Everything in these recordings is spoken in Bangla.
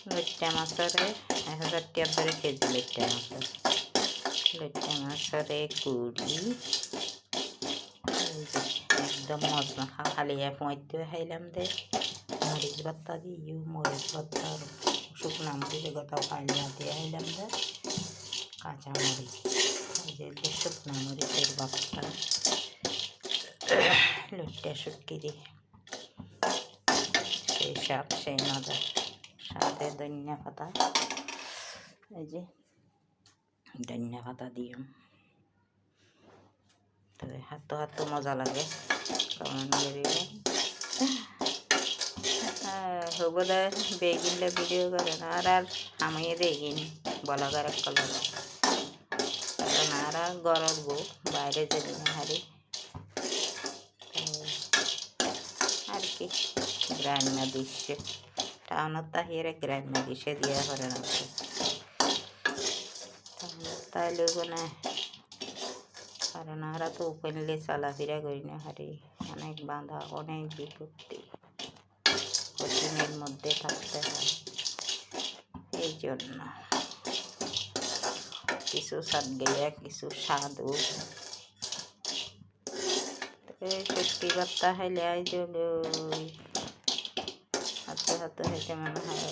লইট্টা মাছরে 1000 টাকা ধরে কেজি লইট্টা মাছরে কুড়ি একদম মজা খালি পঁয়তে খাইলাম দে মরিচ ভর্তা দিই মরিচ ভর্তা শুকনা মরিচ গোটা পাইলা দিয়ে খাইলাম দে কাঁচা মরিচ এই যে শুকনা মরিচের ভর্তা লইট্টা শুটকি দিয়ে সেই স্বাদ সেই মজা সাথে ধনিয়া পাতা এই যে ধনিয়া পাতা দিও তো হাতো মজা লাগে কারণ হবদা বেগিনলে ভিডিও করে না আর আমি দেখিনি বলাগার কলার কারণ আর গরম গো বাইরে যেদিন হারি আর কি গ্রাম্য দৃশ্য টাউনত তাহিরে গ্রাম্য দৃশ্য দিয়া করে না তাইলে না কারণ আমরা তো ওপেনলি চলাফেরা করি না হারি অনেক বাঁধা অনেক বিপত্তি কঠিনের মধ্যে থাকতে হয় এই জন্য কিছু স্বাদ গেয়া কিছু স্বাদও সত্যি ভর্তা খাইলে হাতে হাতে হেঁটে মনে হয়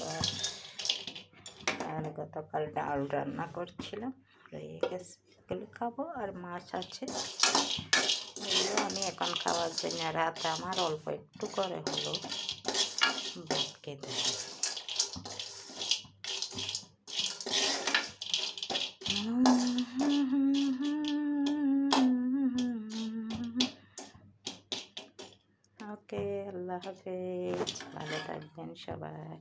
আর গতকাল ডাল রান্না করছিলাম রয়ে গেছে এগুলো খাবো আর মাছ আছে এগুলো আমি এখন খাওয়ার জন্য রাতে আমার অল্প একটু করে হলো ভাত খেতে হয় ওকে আল্লাহ হাফেজ ভালো থাকবেন সবাই